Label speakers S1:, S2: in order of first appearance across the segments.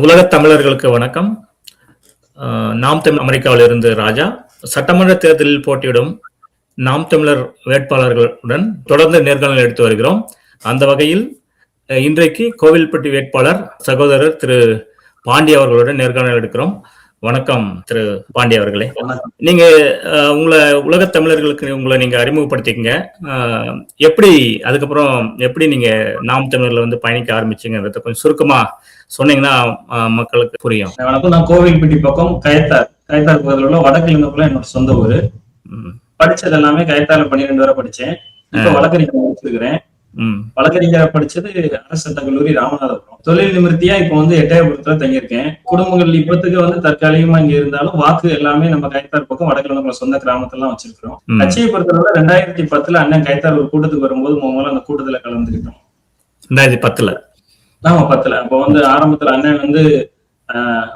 S1: உலகத் தமிழர்களுக்கு வணக்கம். நாம் தமிழ் அமெரிக்காவிலிருந்து ராஜா. சட்டமன்ற தேர்தலில் போட்டியிடும் நாம் தமிழர் வேட்பாளர்களுடன் தொடர்ந்து நேர்காணல் எடுத்து வருகிறோம். அந்த வகையில் இன்றைக்கு கோவில்பட்டி வேட்பாளர் சகோதரர் திரு பாண்டி அவர்களுடன் நேர்காணல் எடுக்கிறோம். வணக்கம் திரு பாண்டி அவர்களே. நீங்க உலகத் தமிழர்களுக்கு உங்களை நீங்க அறிமுகப்படுத்திக்கங்க. அதுக்கப்புறம் எப்படி நீங்க நாம் தமிழர்ல பயணிக்க ஆரம்பிச்சீங்கன்றத கொஞ்சம் சுருக்கமா சொன்னீங்கன்னா மக்களுக்கு புரியும்.
S2: வணக்கம். நான் கோவில்பட்டி பக்கம் கயத்தார் பகுதியில் உள்ள வடக்கிழங்குக்குள்ள என்னோட சொந்த ஊரு. படிச்சது எல்லாமே கயத்தார்ல 12 வரை படிச்சேன். இப்ப வழக்கறிஞர் முடிச்சிருக்கிறேன். வழக்கறிஞர் படிச்சது அரசு சட்ட கல்லூரி ராமநாதபுரம். தொழில் நிமிர்த்தியா இப்ப எட்டயபுரத்துல தங்கியிருக்கேன். குடும்பங்கள் இப்பத்துக்கு தற்காலிகமா இங்க இருந்தாலும் வாக்கு எல்லாமே நம்ம கயத்தார் பக்கம் வடக்கிழங்குல சொந்த கிராமத்துல வச்சிருக்கிறோம். கட்சியை பொறுத்தவரை 2010 அண்ணன் கயத்தார் ஒரு கூட்டத்துக்கு வரும்போது முதல்ல அந்த கூட்டத்துல கலந்துக்கிட்டோம்.
S1: 2010
S2: ஆமா 10. அப்ப ஆரம்பத்துல அண்ணன்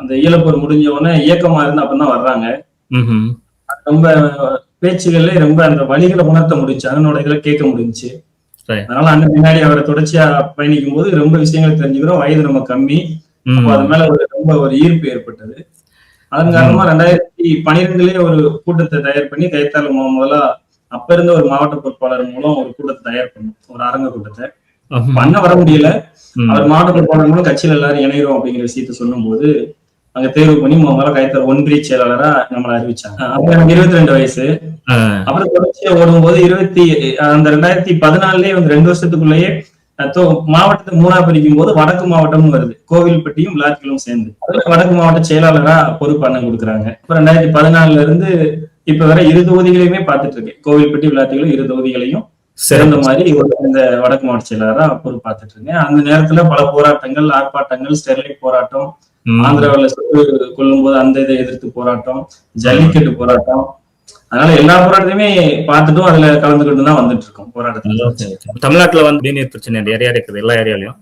S2: அந்த ஈழப்போர் முடிஞ்ச உடனே இயக்கமா இருந்து அப்பதான் வர்றாங்க. ரொம்ப பேச்சுகள்ல ரொம்ப அந்த வழிகளை உணர்த்த முடிஞ்சு, அண்ணனோட இதுல கேட்க முடிஞ்சுச்சு. அதனால அண்ணன் பின்னாடி அவரை தொடர்ச்சியா பயணிக்கும் போது ரொம்ப விஷயங்கள் தெரிஞ்சுக்கிறோம். வயது நம்ம கம்மி. அது மேல ரொம்ப ஒரு ஈர்ப்பு ஏற்பட்டது. அதன் காரணமா 2012 ஒரு கூட்டத்தை தயார் பண்ணி கயத்தார்ல முதல்ல அப்ப இருந்த ஒரு மாவட்ட பொறுப்பாளர் மூலம் ஒரு கூட்டத்தை தயார் பண்ணோம், ஒரு அரங்க கூட்டத்தை. பண்ண வர முடியல. அவர் மாவட்ட பொறுப்பாளர் மூலம் கட்சியில எல்லாரும் இணைகிறோம் அப்படிங்கிற விஷயத்த சொல்லும் போது அங்க தேர்வு பண்ணி முதல்ல கயத்தார் ஒன்றிய செயலாளரா நம்மளை அறிவிச்சாங்க. அப்ப எனக்கு 22 வயசு. அப்புறம் தொடர்ச்சியா ஓடும்போது 2014 2 வருஷத்துக்குள்ளேயே மாவட்டத்தை 3ஆ பிரிக்கும் போது வடக்கு மாவட்டம்னு வருது. கோவில்பட்டியும் விளாத்திகளும் சேர்ந்து வடக்கு மாவட்ட செயலாளரா பொறுப்பு அண்ணன் கொடுக்குறாங்க. இப்ப 2014 இருந்து இப்ப வரை 2 தொகுதிகளையுமே பார்த்துட்டு இருக்கேன். கோவில்பட்டி விளாத்திகளும் 2 தொகுதிகளையும் சிறந்த மாதிரி இந்த வடக்கு மாவட்ட செயலாளரா பொறுப்பு பார்த்துட்டு இருக்கேன். அந்த நேரத்துல பல போராட்டங்கள், ஆர்ப்பாட்டங்கள், ஸ்டெர்லைட் போராட்டம், ஆந்திராவில சொத்து கொள்ளும் போது அந்த இதை எதிர்த்து போராட்டம், ஜல்லிக்கட்டு போராட்டம், அதனால எல்லா போராட்டத்தையுமே பார்த்துட்டும் அதுல கலந்துக்கிட்டு தான் வந்துட்டு இருக்கோம் போராட்டத்துல.
S1: தமிழ்நாட்டுல நீர் பிரச்சனை நிறைய இருக்குது. எல்லா ஏரியாலையும்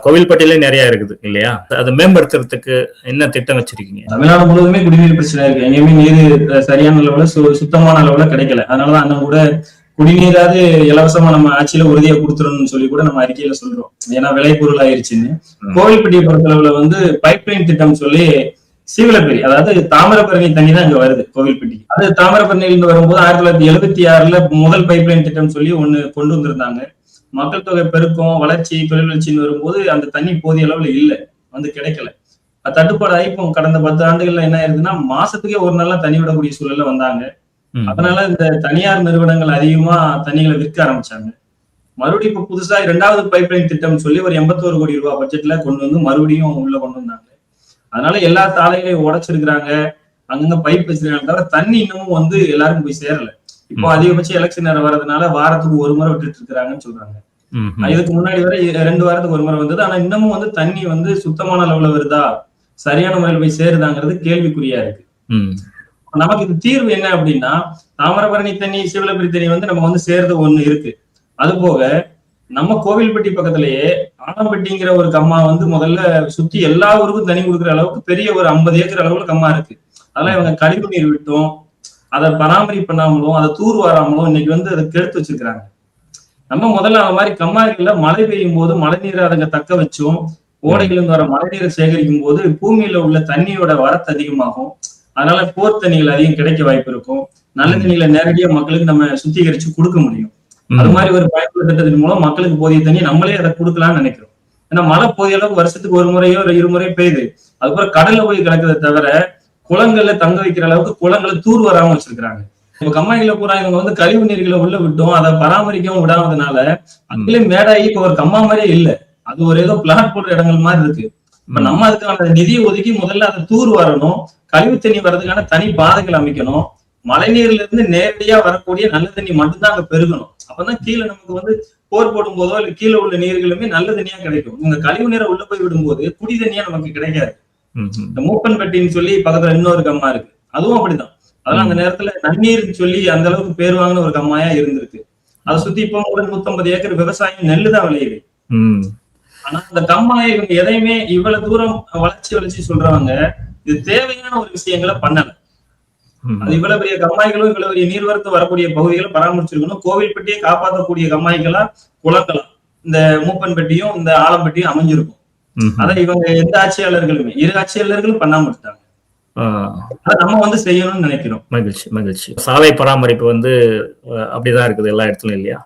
S1: கோவில்பட்டியில நிறைய இருக்குது இல்லையா? அதை மேம்படுத்துறதுக்கு என்ன திட்டம் வச்சிருக்கீங்க?
S2: தமிழ்நாடு முழுவதுமே குடிநீர் பிரச்சனை இருக்கு. எங்கேயுமே நீர் சரியான அளவுல சுத்தமான அளவுல கிடைக்கல. அதனாலதான் அண்ணன் கூட குடிநீராது இலவசமா நம்ம ஆட்சியில உறுதியா கொடுத்துடணும்னு சொல்லி கூட நம்ம அறிக்கையில சொல்றோம். ஏன்னா விளைபொருள் ஆயிருச்சுன்னு. கோவில்பட்டியை பொறுத்தளவுல பைப்லைன் திட்டம் சொல்லி சீவலப்பேரி, அதாவது தாமிரபரணி தண்ணி தான் இங்க வருது கோவில்பட்டி. அது தாமிரபரணியிலிருந்து வரும்போது 1976 முதல் பைப்லைன் திட்டம் சொல்லி ஒண்ணு கொண்டு வந்திருந்தாங்க. மக்கள் தொகை பெருக்கம், வளர்ச்சி, தொழில் வளர்ச்சின்னு வரும்போது அந்த தண்ணி போதிய அளவுல இல்ல, கிடைக்கல. தட்டுப்பாடு ஆகி இப்போ கடந்த 10 ஆண்டுகள்ல என்ன ஆயிருதுன்னா மாசத்துக்கே ஒரு நாள்ல தண்ணி விடக்கூடிய சூழல்ல வந்தாங்க. அதனால இந்த தனியார் நிறுவனங்கள் அதிகமா தண்ணிகளை விற்க ஆரம்பிச்சாங்க. மறுபடியும் இப்ப புதுசா 2வது பைப்லைன் திட்டம் சொல்லி ஒரு 81 கோடி ரூபாய் பட்ஜெட்ல கொண்டு வந்து மறுபடியும் உள்ள கொண்டு வந்தாங்க. அதனால எல்லா சாலைகளையும் உடைச்சிருக்கிறாங்க, அங்கங்க பைப் வச்சிருக்காங்க, தவிர தண்ணி இன்னமும் எல்லாருக்கும் போய் சேரல. இப்போ அதிகபட்சம் எலெக்ஷன் நேரம் வர்றதுனால வாரத்துக்கு ஒரு முறை விட்டுட்டு இருக்கிறாங்கன்னு சொல்றாங்க. இதுக்கு முன்னாடி வரை 2 வாரத்துக்கு ஒரு முறை வந்தது. ஆனா இன்னமும் தண்ணி சுத்தமான அளவுல வருதா, சரியான முறையில் போய் சேருதாங்கிறது கேள்விக்குறியா இருக்கு. நமக்கு இது தீர்வு என்ன அப்படின்னா, தாமிரபரணி தண்ணி, சிவலப்பேரி தண்ணி நம்ம சேர்றது ஒண்ணு இருக்கு. அது போக நம்ம கோவில்பட்டி பக்கத்திலேயே ஆலம்பட்டிங்கிற ஒரு கம்மா முதல்ல சுத்தி எல்லா ஊருக்கும் தண்ணி கொடுக்குற அளவுக்கு பெரிய ஒரு 50 ஏக்கர் அளவுல கம்மா இருக்கு. அதெல்லாம் இவங்க கழிவு நீர் விட்டும் அதை பராமரிப்பு பண்ணாமலும் அதை தூர் வராமலும் இன்னைக்கு அதை கெடுத்து வச்சிருக்கிறாங்க. நம்ம முதல்ல அந்த மாதிரி கம்மாய்கள்ல மழை பெய்யும் போது மழை நீரை அதை தக்க வச்சும் ஓடைகளிலிருந்து வர மழை நீரை சேகரிக்கும் போது பூமியில உள்ள தண்ணியோட வரத்து அதிகமாகும். அதனால போர் தண்ணிகள் அதிகம் கிடைக்க வாய்ப்பு இருக்கும். நல்ல தண்ணிகளை நேரடியா மக்களுக்கு நம்ம சுத்திகரிச்சு கொடுக்க முடியும். அது மாதிரி ஒரு பயன்படுத்த திட்டத்தின் மூலம் மக்களுக்கு போதிய தண்ணி நம்மளே அதை கொடுக்கலாம்னு நினைக்கிறோம். ஏன்னா மழை போதிய அளவுக்கு வருஷத்துக்கு ஒரு முறையோ 2 முறையோ பெய்யுது. அதுக்கப்புறம் கடல்ல போய் கிடக்கிறத தவிர குளங்கள்ல தங்க வைக்கிற அளவுக்கு குளங்களை தூர் வராம வச்சிருக்கிறாங்க. இப்ப கம்மாய்களை பூரா இவங்க கழிவு நீர்களை உள்ள விட்டோம், அதை பராமரிக்கவும் விடாததுனால அங்கே மேடாகி இப்ப ஒரு கம்மா மாதிரியே இல்ல, அது ஒரு ஏதோ பிளாட் போடுற இடங்கள் மாதிரி இருக்கு. இப்ப நம்ம அதுக்கான நிதியை ஒதுக்கி முதல்ல அதை தூர் வரணும், கழிவு தண்ணி வர்றதுக்கான தனி பாதைகள் அமைக்கணும், மழை நீர்ல இருந்து நேரடியா வரக்கூடிய நல்ல தண்ணி மட்டும்தான் அங்க பெருகணும். அப்பதான் கீழே நமக்கு போர் போடும் போதோ இல்ல கீழே உள்ள நீர்களுமே நல்ல தண்ணியா கிடைக்கும். இந்த கழிவு நீரை உள்ள போய் விடும்போது குடி தண்ணியா நமக்கு கிடைக்காது. இந்த மூப்பன்பட்டின்னு சொல்லி பக்கத்துல இன்னொரு கம்மா இருக்கு, அதுவும் அப்படிதான். அதெல்லாம் அந்த நேரத்துல நன்னீர்னு சொல்லி அந்த அளவுக்கு பேர் வாங்கின ஒரு கம்மாயா இருந்திருக்கு. அதை சுத்தி இப்போ 150 ஏக்கர் விவசாயம் நெல்லுதான் விளையுது. ஆனா அந்த கம்மாயை இவங்க எதையுமே இவ்வளவு தூரம் வளர்ச்சி சொல்றவங்க இது தேவையான ஒரு விஷயங்களை பண்ணல. அது இவ்வளவு பெரிய கம்மாய்களும் இவ்வளவு பெரிய நீர்வரத்து வரக்கூடிய பகுதிகளை பராமரிச்சிருக்கணும். கோவில்பட்டியை காப்பாற்றக்கூடிய கம்மாய்களா குளங்களா இந்த மூப்பன்பட்டியும் இந்த ஆலம்பட்டியும் அமைஞ்சிருக்கும். அதை இவங்க எந்த ஆட்சியாளர்களுமே இரு ஆட்சியாளர்களும் பண்ணாம இருக்காங்க. அதை நம்ம வந்து செய்யணும்னு நினைக்கிறோம்.
S1: மகிழ்ச்சி மகிழ்ச்சி. சாலை பராமரிப்பு வந்து அப்படிதான் இருக்குது எல்லா இடத்துலயும் இல்லையா?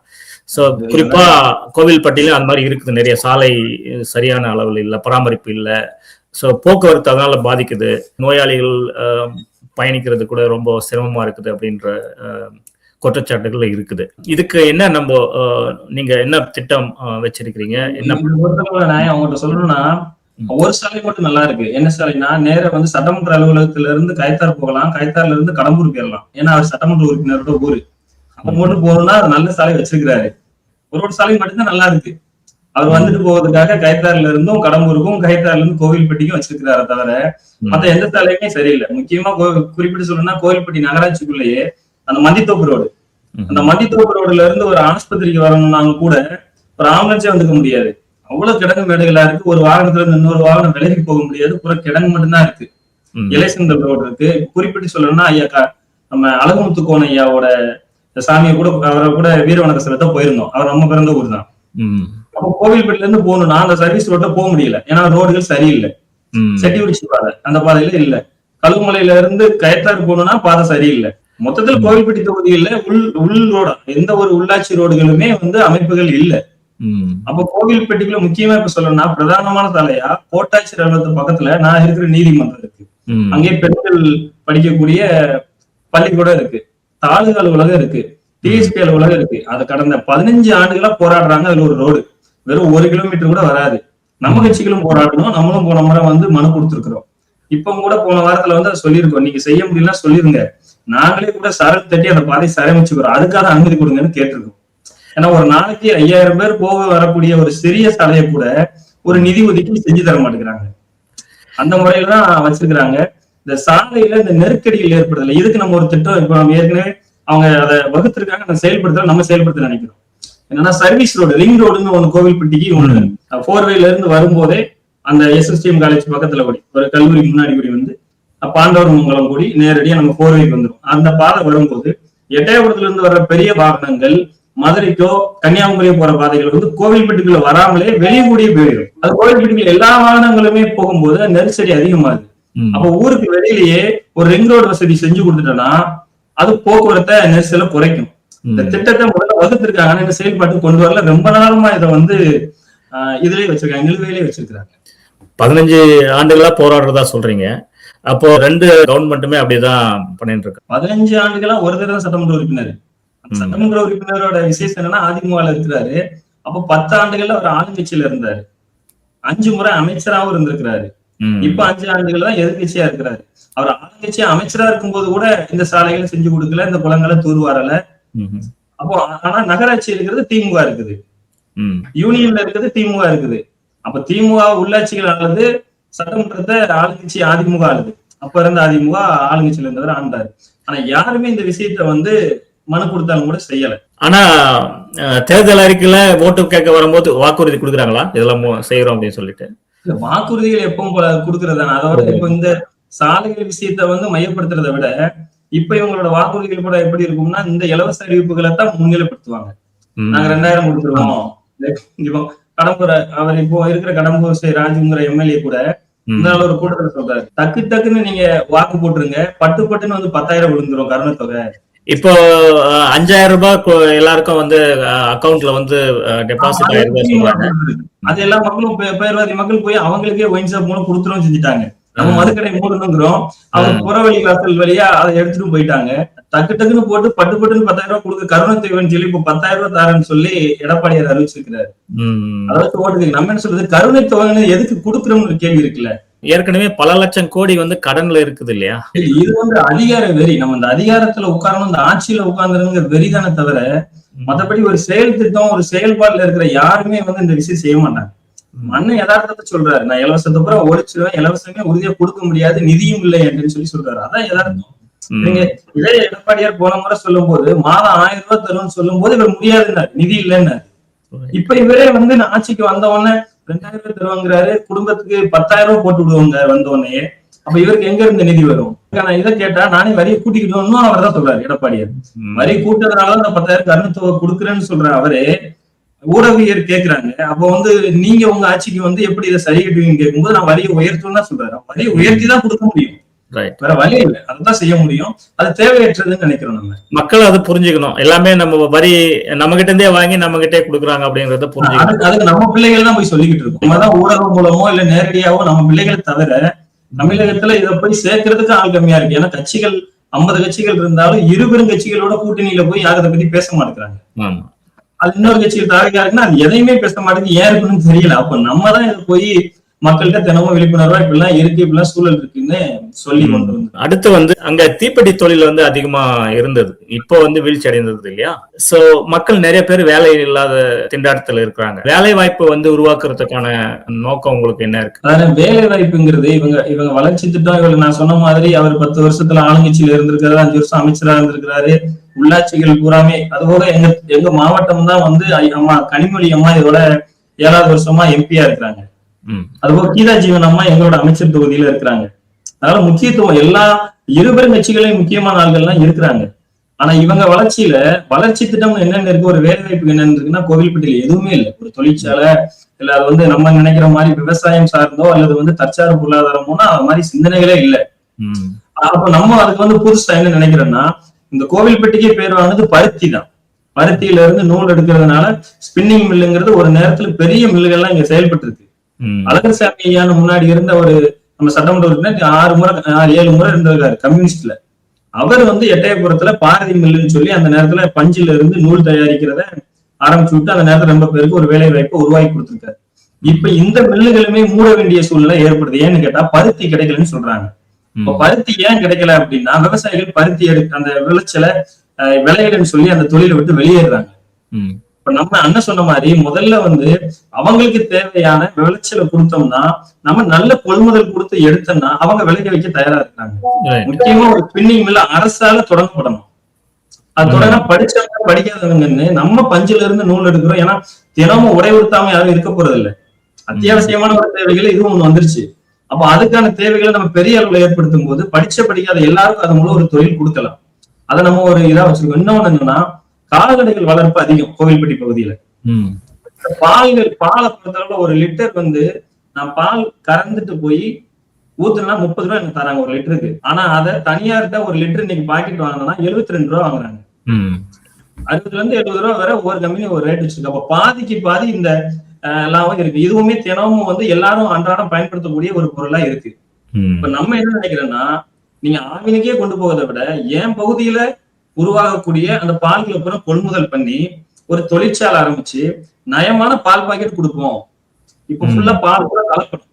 S1: சோ குறிப்பா கோவில்பட்டியிலும் அந்த மாதிரி இருக்குது. நிறைய சாலை சரியான அளவில் இல்ல, பராமரிப்பு இல்ல. சோ போக்குவரத்து அதனால பாதிக்குது. நோயாளிகள் பயணிக்கிறது கூட ரொம்ப சிரமமா இருக்குது அப்படின்ற குற்றச்சாட்டுகள் இருக்குது. இதுக்கு என்ன நீங்க என்ன திட்டம் வச்சிருக்கீங்க? என்ன
S2: நான் அவங்ககிட்ட சொல்லணும்னா, ஒரு சாலை மட்டும் நல்லா இருக்கு. என்ன சாலைனா, நேர வந்து சட்டமன்ற அலுவலகத்துல இருந்து கயத்தார் போகலாம், கயத்தார்ல இருந்து கடம்பூர் போயிடலாம். ஏன்னா அவர் சட்டமன்ற உறுப்பினரோட ஊரு. அவர் மட்டும் போகணும்னா நல்ல சாலை வச்சிருக்கிறாரு. ஒரு சாலை மட்டும்தான் நல்லா இருக்கு. அவர் வந்துட்டு போவதற்காக கயத்தாறுல இருந்தும் கடம்பூருக்கும் கயத்தாறுல இருந்து கோவில்பட்டிக்கும் வச்சிருக்கிறார தவிர மத்த எந்த சாலையுமே சரியில்லை. முக்கியமா குறிப்பிட்டு சொல்லணும்னா கோவில்பட்டி நகராட்சிக்குள்ளேயே அந்த மந்தித்தோப்பு ரோடு, அந்த மந்தித்தோப்பு ரோடுல இருந்து ஒரு ஆஸ்பத்திரிக்கு வரணும்னாங்க கூட ஒரு ஆம்புலன்ஸே வந்துக்க முடியாது. அவ்வளவு கிடங்கு மேடுகளா இருக்கு. ஒரு வாகனத்துல இருந்து இன்னொரு வாகனம் விலகி போக முடியாது. புற கிடங்கு மட்டும்தான் இருக்கு. இலைசந்தல் ரோடு இருக்கு. குறிப்பிட்டு சொல்லணும்னா ஐயா நம்ம அழகுமுத்து கோன் ஐயாவோட சாமியை கூட அவரை கூட வீரவணக்க செலுத்த போயிருந்தோம். அவர் நம்ம பிறந்த ஊர் தான். அப்போ கோவில்பட்டில இருந்து போகணும்னா அந்த சர்வீஸ் ரோட்ட போக முடியல. ஏன்னா ரோடுகள் சரியில்லை. செட்டிகுடிச்சி பாதை அந்த பாதையில இல்ல. கழுமலையில இருந்து கயத்தாறு போகணும்னா பாதை சரியில்லை. மொத்தத்தில் கோவில்பட்டி தொகுதியில உள் ரோட எந்த ஒரு உள்ளாட்சி ரோடுகளுமே வந்து அமைப்புகள் இல்ல. அப்ப கோவில்பட்டிக்குள்ள முக்கியமா இப்ப சொல்லணும்னா பிரதானமான சாலையா கோட்டாட்சியர் அலுவலகத்து பக்கத்துல நான் இருக்கிற நீதிமன்றம் இருக்கு. அங்கே பெண்கள் படிக்கக்கூடிய பள்ளிக்கூடம் இருக்கு, தாலுகா அலுவலகம் இருக்கு, டிஎஸ்பி அலுவலகம் இருக்கு. அது கடந்த 15 ஆண்டுகளா போராடுறாங்க. அதுல ஒரு ரோடு வெறும் 1 கிலோமீட்டர் கூட வராது. நம்ம கட்சிகளும் போராடணும். நம்மளும் போன முறை வந்து மனு கொடுத்துருக்கிறோம். இப்ப கூட போன வாரத்துல வந்து அதை சொல்லியிருக்கோம். நீங்க செய்ய முடியலன்னா சொல்லிருங்க, நாங்களே கூட சரக்கு தட்டி அந்த பாதை சரமிச்சுக்கிறோம், அதுக்காக அனுமதி கொடுங்கன்னு கேட்டிருக்கோம். ஏன்னா ஒரு நாளைக்கு 5000 பேர் போக வரக்கூடிய ஒரு சிறிய சாலையை கூட ஒரு நிதி ஒதுக்கி செஞ்சு தர மாட்டேங்கிறாங்க. அந்த முறையில தான் வச்சிருக்கிறாங்க. இந்த சாலையில இந்த நெருக்கடிகள் ஏற்படுதல இதுக்கு நம்ம ஒரு திட்டம் இப்ப நம்ம ஏற்கனவே அவங்க அதை வகுத்திருக்காங்க, நம்ம செயல்படுத்த நினைக்கிறோம். என்னன்னா சர்வீஸ் ரோடு, ரிங் ரோடுன்னு ஒண்ணு கோவில்பட்டிக்கு ஒண்ணு 4வேல இருந்து வரும்போதே அந்த எஸ்எஸ்டிஎம் காலேஜ் பக்கத்துல கூடி ஒரு கல்லூரி முன்னாடி கூடி வந்து பாண்டவர் மங்கலம் கூடி நேரடியா நம்ம 4வேக்கு வந்துடும். அந்த பாதை வரும்போது எட்டயபுரத்துல இருந்து வர்ற பெரிய வாகனங்கள் மதுரைக்கோ கன்னியாகுமரியோ போற பாதைகள் வந்து கோவில்பட்டிக்குள்ள வராமலே வெளியே கூடிய போயிடும். அது கோவில்பட்டிக்குள்ள எல்லா வாகனங்களுமே போகும்போது நெரிசடி அதிகமாகுது. அப்ப ஊருக்கு வெளியிலேயே ஒரு ரிங் ரோடு வசதி செஞ்சு கொடுத்துட்டோம்னா அது போக்குவரத்தை நெரிசலை குறைக்கும். இந்த திட்டத்தை முதல்ல வகுத்திருக்காங்க, இந்த செயல்பாட்டுக்கு கொண்டு வரல. ரொம்ப நேரமா இதை வந்து இதுலயே வச்சிருக்காங்க, நிலுவையிலே வச்சிருக்காங்க.
S1: 15 ஆண்டுகளா போராடுறதா சொல்றீங்க. அப்போ 2 கவர்மெண்ட்டுமே அப்படிதான் பண்ணிட்டு இருக்கு.
S2: 15 ஆண்டுகளா ஒரு தடவை சட்டமன்ற உறுப்பினர். சட்டமன்ற உறுப்பினரோட விசேஷம் என்னன்னா அதிமுகல இருக்கிறாரு. அப்போ 10 ஆண்டுகள்ல அவர் ஆளுங்கட்சியில இருந்தாரு. 5 முறை அமைச்சராகவும் இருந்திருக்கிறாரு. இப்ப 5 ஆண்டுகள் தான் எதிர்கட்சியா இருக்கிறாரு. அவர் ஆளுங்கட்சியா அமைச்சரா இருக்கும்போது கூட இந்த சாலைகளை செஞ்சு கொடுக்கல, இந்த குளங்களை தூர்வாரல. அப்போ ஆனா நகராட்சி இருக்கிறது திமுக இருக்குது, யூனியன்ல இருக்கிறது திமுக இருக்குது. அப்ப திமுக உள்ளாட்சிகள் ஆளுது, சட்டமன்றத்தை ஆளுங்கட்சி அதிமுக ஆளுது. அப்ப இருந்த அதிமுக ஆளுங்கட்சியில இருந்தவர் ஆண்டாரு. ஆனா யாருமே இந்த விஷயத்த வந்து மனு கொடுத்தாலும் கூட செய்யல.
S1: ஆனா தேர்தல் அறிக்கையில ஓட்டு கேட்க வரும்போது வாக்குறுதி கொடுக்குறாங்களா இதெல்லாம் செய்யறோம் அப்படின்னு சொல்லிட்டு?
S2: வாக்குறுதிகள் எப்பவும் போல கொடுக்கறதான. அதோட இப்ப இந்த சாலைகள் விஷயத்த வந்து மையப்படுத்துறதை விட இப்ப இவங்களோட வாக்குறுதிகள் கூட எப்படி இருக்கும்னா இந்த இலவச அறிவிப்புகளை தான் முன்னிலைப்படுத்துவாங்க. நாங்க 2000 கொடுத்துருவோம். இப்போ கடம்பூர் அவர் இப்போ இருக்கிற கடம்பூர் ராஜுங்கிற எம்எல்ஏ கூட இதனால ஒரு கூட்டத்தில் சொல்றாரு, டக்குன்னு நீங்க வாக்கு போட்டுருங்க, பட்டுன்னு வந்து 10,000 விழுந்துரும் கருணை தொகை.
S1: இப்போ 5000 ரூபாய் எல்லாருக்கும் வந்து அக்கௌண்ட்ல வந்து டெபாசிட் ஆயிருக்கு.
S2: அது எல்லா மக்களும் பேர்வாதி மக்கள் போய் அவங்களுக்கே ஒயின் ஷாப் மூலம் கொடுத்துரும் செஞ்சுட்டாங்க. நம்ம மதுக்கடை மூடணுங்கிறோம், அவங்க புறவழி வாசல் வழியா அதை எடுத்துட்டு போயிட்டாங்க. டக்குன்னு போட்டு பட்டுன்னு 10,000 ரூபாய் கொடுக்க கருணை தொகைன்னு சொல்லி இப்போ 10,000 ரூபாய் தாரன்னு சொல்லி எடப்பாடியார் அறிவிச்சிருக்கிறாரு. அதாவது ஓட்டுக்கு நம்ம என்ன சொல்றது, கருணை தொகைன்னு எதுக்கு கொடுக்குறோம்னு கேள்வி இருக்குல்ல.
S1: ஏற்கனவே பல லட்சம் கோடி வந்து கடன்ல இருக்குது இல்லையா?
S2: இது வந்து அதிகார வெறி. நம்ம இந்த அதிகாரத்துல உட்காரணும், இந்த ஆட்சியில உட்கார்ந்துருங்கிற வெறிதானே தவிர மற்றபடி ஒரு செயல் திட்டம் ஒரு செயல்பாடுல இருக்கிற யாருமே வந்து இந்த விஷயம் செய்ய மாட்டாங்க. அண்ணன் யதார்த்தத்தை சொல்றாரு, நான் இலவசத்தை பூரா ஒழிச்சிருவேன், இலவசமே உறுதியா கொடுக்க முடியாது, நிதியும் இல்லை அப்படின்னு சொல்லி சொல்றாரு. அதான் யதார்த்தம். நீங்க இதே எடப்பாடியார் போன முறை சொல்லும் போது மாதம் 1000 ரூபாய் தரும்னு சொல்லும் போது இவர் முடியாதுன்னாரு, நிதி இல்லைன்னு. இப்ப இவரே வந்து ஆட்சிக்கு வந்த உடனே 2000 ரூபாய் தருவாங்கிறாரு, குடும்பத்துக்கு 10,000 ரூபாய் போட்டு விடுவாங்க வந்த உடனே. அப்ப இவருக்கு எங்க இருந்து நிதி வரும்? நான் இதை கேட்டா நானே வரியை கூட்டிக்கிட்டோம்னு அவர் தான் சொல்றாரு எடப்பாடியார். வரி கூட்டதுனால அந்த 10,000 கருணை தொகை கொடுக்குறேன்னு சொல்ற அவரே ஊடகவியர் கேட்கிறாங்க. அப்போ வந்து நீங்க உங்க ஆட்சிக்கு வந்து எப்படி இதை சரி கட்டுவீங்கன்னு கேட்கும்போது நான் வரியை உயர்த்தும் தான் சொல்றாரு. வரியை உயர்த்தி தான் கொடுக்க முடியும், வேற வழி இல்லை, அதுதான் செய்ய முடியும். அது தேவையற்றதுன்னு நினைக்கிறோம். நம்ம
S1: மக்கள் அதை புரிஞ்சுக்கணும். எல்லாமே நம்ம வரி நம்ம கிட்ட இருந்தே வாங்கி நம்ம கிட்டே கொடுக்குறாங்க அப்படிங்கறத புரிஞ்சுக்கணும்.
S2: அதுக்கு நம்ம பிள்ளைகள் தான் போய் சொல்லிக்கிட்டு இருக்கோம். நம்ம தான் ஊடகம் மூலமோ இல்ல நேரடியாவோ நம்ம பிள்ளைகளை தவிர தமிழகத்துல இதை போய் சேர்க்கறதுக்கு ஆள் கம்மியா இருக்கு. ஏன்னா கட்சிகள் 50 கட்சிகள் இருந்தாலும் இருபெரும் கட்சிகளோட கூட்டணியில போய் யாரும் அதை பத்தி பேச மாட்டேங்கிறாங்க. அது இன்னொரு கட்சியில் தாரகா இருக்குன்னா அது எதையுமே பேச மாட்டேங்குது. ஏன் இருக்குன்னு தெரியல. அப்ப நம்ம தான் இதை போய் மக்கள்கிட்ட தினமும் விழிப்புணர்வா இப்படிலாம் இருக்கு, இப்படிலாம் சூழல் இருக்குன்னு சொல்லி கொண்டு வந்து.
S1: அடுத்து வந்து அங்க தீப்பெட்டி தொழில் வந்து அதிகமா இருந்தது, இப்போ வந்து வீழ்ச்சி அடைந்தது இல்லையா? சோ மக்கள் நிறைய பேர் வேலை இல்லாத திண்டாட்டத்துல இருக்கிறாங்க. வேலை வாய்ப்பு வந்து உருவாக்குறதுக்கான நோக்கம் உங்களுக்கு என்ன இருக்கு?
S2: அதாவது வேலை வாய்ப்புங்கிறது இவங்க வளர்ச்சி திட்டம், இவங்க நான் சொன்ன மாதிரி அவர் 10 வருஷத்துல ஆளுங்கட்சியில இருந்திருக்காரு, 5 வருஷம் அமைச்சரா இருந்திருக்கிறாரு, உள்ளாட்சிகள் பூராமே. அதுபோக எங்க மாவட்டம் தான் வந்து அம்மா கனிமொழி அம்மா இதோட 7வது வருஷமா எம்பியா இருக்கிறாங்க. அதுபோக கீதா ஜீவன் அம்மா எங்களோட அமைச்சர் தொகுதியில இருக்கிறாங்க. அதனால முக்கியத்துவம் எல்லா இருபெரும் கட்சிகளையும் முக்கியமான ஆள்கள்லாம் இருக்கிறாங்க. ஆனா இவங்க வளர்ச்சி திட்டம் என்னென்ன இருக்கு, ஒரு வேலை வாய்ப்பு என்னென்ன இருக்குன்னா கோவில்பட்டியில எதுவுமே இல்லை. ஒரு தொழிற்சாலை இல்ல, அது வந்து நம்ம நினைக்கிற மாதிரி விவசாயம் சார்ந்தோ அல்லது வந்து தற்சார்பு பொருளாதாரமோனா அது மாதிரி சிந்தனைகளே இல்லை. அப்ப நம்ம அதுக்கு வந்து புதுசா என்ன நினைக்கிறோம்னா, இந்த கோவில்பட்டிக்கே பேரானது பருத்தி தான். பருத்தியில இருந்து நூல் எடுக்கிறதுனால ஸ்பின்னிங் மில்லுங்கிறது ஒரு நேரத்துல பெரிய மில்லுகள்லாம் இங்க செயல்பட்டு இருக்கு. அழகர்சாமி ஐயான முன்னாடி இருந்த ஒரு நம்ம சட்டமன்ற உறுப்பினர் 6 முறை 7 முறை இருந்திருக்காரு கம்யூனிஸ்ட்ல. அவர் வந்து எட்டயபுரத்துல பாரதி மில்லுன்னு சொல்லி அந்த நேரத்துல பஞ்சில இருந்து நூல் தயாரிக்கிறத ஆரம்பிச்சு விட்டு அந்த நேரத்துல ரொம்ப பேருக்கு ஒரு வேலை வாய்ப்பை உருவாக்கி கொடுத்திருக்காரு. இப்ப இந்த மில்லுகளுமே மூட வேண்டிய சூழ்நிலை ஏற்படுது. ஏன்னு கேட்டா பருத்தி கிடைக்கலன்னு சொல்றாங்க. இப்ப பருத்தி ஏன் கிடைக்கல அப்படின்னா விவசாயிகள் பருத்தி அந்த விளைச்சலை விளையாடுன்னு சொல்லி அந்த தொழிலை விட்டு வெளியேறாங்க. இப்ப நம்ம அண்ணன் சொன்ன மாதிரி முதல்ல வந்து அவங்களுக்கு தேவையான விளைச்சலை கொடுத்தோம்னா, நம்ம நல்ல கொள்முதல் கொடுத்து எடுத்தோம்னா அவங்க விளைய வைக்க தயாரா இருக்காங்க. முக்கியமா ஒரு ஸ்பின்னிங் மில்ல அரசால தொடங்கப்படணும். அது தொடங்க படிச்சவங்க படிக்காதவங்கன்னு நம்ம பஞ்சில இருந்து நூல் எடுக்கிறோம். ஏன்னா தினமும் உடை உடுத்தாம யாரும் இருக்க போறது இல்லை. அத்தியாவசியமான ஒரு தேவைகள் இதுவும் ஒண்ணு வந்துருச்சு. அப்ப அதுக்கான தேவைகளை நம்ம பெரிய அளவுல ஏற்படுத்தும் போது படிக்காத எல்லாருக்கும் அது மூலம் ஒரு தொழில் கொடுக்கலாம். அதை நம்ம ஒரு இதா வச்சிருக்கோம். இன்னொன்னு என்னன்னா, கால்நடைகள் வளர்ப்பு அதிகம் கோவில்பட்டி பகுதியில. பாலை பொறுத்தளவுல ஒரு லிட்டர் வந்து நான் பால் கறந்துட்டு போய் ஊத்துனா 30 ரூபாய் எனக்கு தராங்க ஒரு லிட்டருக்கு. ஆனா அதை தனியார்கிட்ட ஒரு லிட்டர் இன்னைக்கு பாக்கெட் வாங்கினா 72 ரூபாய் வாங்குறாங்க. 60 இருந்து 70 ரூபாய் வரை ஒவ்வொரு கம்பெனி ஒரு ரேட் வச்சிருக்கு. அப்ப பாதிக்கு பாதி இந்த எல்லாம் இருக்கு. இதுவுமே தினமும் வந்து எல்லாரும் அன்றாடம் பயன்படுத்தக்கூடிய ஒரு பொருளா இருக்கு. இப்ப நம்ம என்ன நினைக்கிறோம்னா, நீங்க ஆவினுக்கே கொண்டு போவதை விட என் பகுதியில உருவாகக்கூடிய அந்த பால்களை அப்புறம் கொள்முதல் பண்ணி ஒரு தொழிற்சாலை ஆரம்பிச்சு நயமான பால் பாக்கெட் கொடுப்போம். இப்ப ஃபுல்லா பால் கூட கலப்படும்.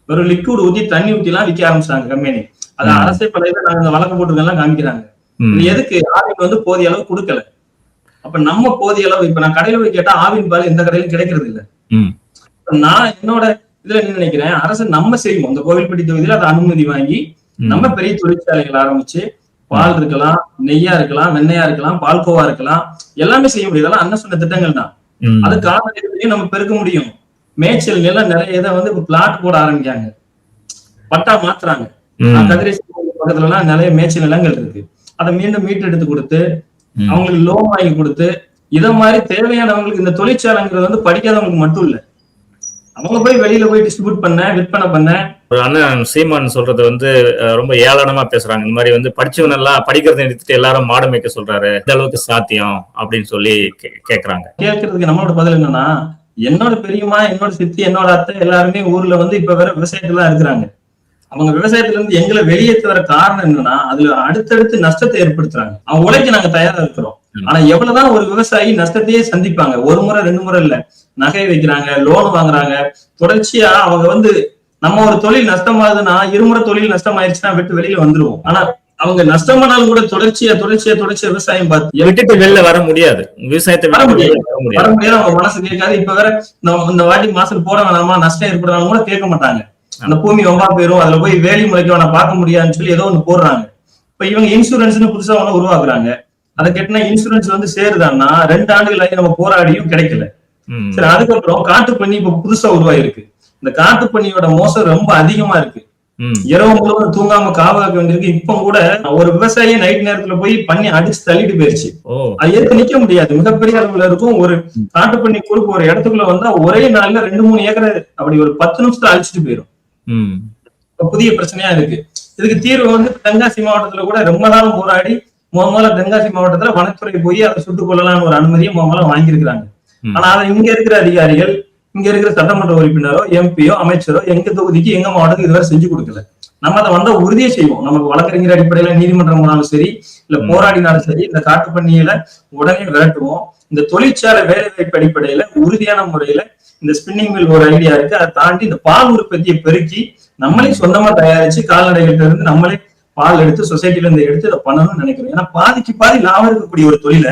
S2: ஒரு லிக்விட் ஊத்தி தண்ணி ஊத்தி எல்லாம் விற்க ஆரம்பிச்சாங்க கம்பெனி. அது அரசை பழைய நாங்க வழக்கு போட்டுருக்கெல்லாம் காமிக்கிறாங்க. எதுக்கு ஆவின் வந்து போதிய அளவு கொடுக்கல. அப்ப நம்ம போதிய அளவு இப்ப நான் கடையில போய் கேட்டா ஆவின் பால் எந்த கடையிலும் கிடைக்கிறது இல்லை. நான் என்னோட இதுல என்ன நினைக்கிறேன், அரசு நம்ம செய்வோம். இந்த கோவில்பட்டி தொகுதியில அதை அனுமதி வாங்கி நம்ம பெரிய தொழிற்சாலைகள் ஆரம்பிச்சு பால் இருக்கலாம், நெய்யா இருக்கலாம், வெண்ணையா இருக்கலாம், பால்கோவா இருக்கலாம், எல்லாமே செய்ய முடியும். அதெல்லாம் அண்ணன் சொன்ன திட்டங்கள் தான். அது காலநிலையிலையும் நம்ம பெருக்க முடியும். மேய்ச்சல் நிலம் நிறைய இதை வந்து பிளாட் போட ஆரம்பிக்காங்க, பட்டா மாத்துறாங்க. கதிரேசன் பக்கத்துல எல்லாம் நிறைய மேய்ச்சல் நிலங்கள் இருக்கு. அதை மீண்டும் மீட்டு எடுத்து கொடுத்து அவங்களுக்கு லோன் வாங்கி கொடுத்து இதை மாதிரி தேவையானவங்களுக்கு இந்த தொழிற்சாலைங்கிறது வந்து படிக்காதவங்களுக்கு மட்டும் இல்ல, அவங்க போய் வெளியில போய் டிஸ்ட்ரிபியூட் பண்ண விற்பனை பண்ண.
S1: அண்ணன் சீமான் சொல்றது வந்து ரொம்ப ஏளனமா பேசுறாங்க. இந்த மாதிரி வந்து படிச்சவன் எல்லாம் படிக்கிறத நிறுத்திட்டு எல்லாரும் மாடு மேய்க்க சொல்றாரு, இந்த அளவுக்கு சாத்தியம் அப்படின்னு சொல்லி கேக்குறாங்க.
S2: கேட்கறதுக்கு நம்மளோட பதில் என்னன்னா, என்னோட பெரியம்மா, என்னோட சித்தி, என்னோட அத்தை எல்லாருமே ஊர்ல வந்து இப்ப வேற விவசாயத்துல தான் இருக்கிறாங்க. அவங்க விவசாயத்துல இருந்து எங்களை வெளியேற்ற வர காரணம் என்னன்னா, அதுல அடுத்தடுத்து நஷ்டத்தை ஏற்படுத்துறாங்க. அவங்க உழைக்க நாங்க தயாரா இருக்கிறோம். ஆனா எவ்வளவுதான் ஒரு விவசாயி நஷ்டத்தையே சந்திப்பாங்க. ஒரு முறை 2 முறை இல்ல, நகை வைக்கிறாங்க, லோன் வாங்குறாங்க, தொடர்ச்சியா அவங்க வந்து நம்ம ஒரு தொழில் நஷ்டமாகுதுன்னா 2 முறை தொழில் நஷ்டமாயிருச்சுன்னா விட்டு வெளியில வந்துருவோம். ஆனா அவங்க நஷ்டமானாலும் கூட தொடர்ச்சியா விவசாயம் பார்த்து
S1: விட்டுட்டு வெளில வர முடியாது. விவசாயத்தை
S2: வர முடியாது. அவங்க மனசு கேட்காது. இப்ப வேற இந்த வாட்டி மாசம் போட வேணாமா, நஷ்டம் ஏற்படுறாங்க கூட கேட்க மாட்டாங்க. அந்த பூமி வம்பா போயிரும், அதுல போய் வேலி முளைக்க வேணா பார்க்க முடியாதுன்னு சொல்லி ஏதோ ஒண்ணு போடுறாங்க. இப்ப இவங்க இன்சூரன்ஸ்னு புதுசா ஒண்ணு உருவாக்குறாங்க. அதை கேட்டா இன்சூரன்ஸ் வந்து சேருதான்னா 2 ஆண்டுகள் ஆகி நம்ம போராடியும் கிடைக்கல. சரி, அதுக்கப்புறம் காட்டு பண்ணி இப்ப புதுசா உருவாயிருக்கு. இந்த காட்டு பண்ணியோட மோசம் ரொம்ப அதிகமா இருக்கு. இரவு முழுவதும் தூங்காம காவாக்க வேண்டியிருக்கு. இப்ப கூட ஒரு விவசாயி நைட் நேரத்துல போய் பண்ணி அடிச்சு தள்ளிட்டு போயிருச்சு. அது எடுத்து நிக்க முடியாது, மிகப்பெரிய அளவுல இருக்கும். ஒரு காட்டு பண்ணி குறுக்கு ஒரு இடத்துக்குள்ள வந்தா ஒரே நாள்ல 2-3 ஏக்கரை அப்படி ஒரு 10 நிமிஷத்துல அழிச்சிட்டு போயிடும். புதிய பிரச்சனையா இருக்கு. இதுக்கு தீர்வு வந்து தென்காசி மாவட்டத்துல கூட ரொம்ப நாளும் போராடி முதல்ல தென்காசி மாவட்டத்துல வனத்துறை போய் அதை சுட்டுக் கொள்ளலாம்னு ஒரு அனுமதியை முதல்ல வாங்கியிருக்கிறாங்க. ஆனா அதை இங்க இருக்கிற அதிகாரிகள், இங்க இருக்கிற சட்டமன்ற உறுப்பினரோ எம்பியோ அமைச்சரோ எங்க தொகுதிக்கு எங்க மாவட்டத்துக்கு இதுவரை செஞ்சு கொடுக்கல. நம்ம அதை வந்தா உறுதியை செய்வோம். நமக்கு வழக்கறிஞர் அடிப்படையில நீதிமன்றம் போனாலும் சரி, இல்ல போராடினாலும் சரி, இந்த காட்டு பண்ணியில உடனே விரட்டுவோம். இந்த தொழிற்சாலை வேலை வாய்ப்பு அடிப்படையில உறுதியான முறையில இந்த ஸ்பின்னிங் மில் ஒரு ஐடியா இருக்கு. அதை தாண்டி இந்த பால் உற்பத்தியை பெருக்கி நம்மளே சொந்தமா தயாரிச்சு கால்நடைகள்ட்ட இருந்து நம்மளே பால் எடுத்து சொசைட்டில இருந்து எடுத்து இதை பண்ணணும்னு நினைக்கிறோம். ஏன்னா பாதிக்கு பாதி லாபம் இருக்கக்கூடிய ஒரு தொழிலை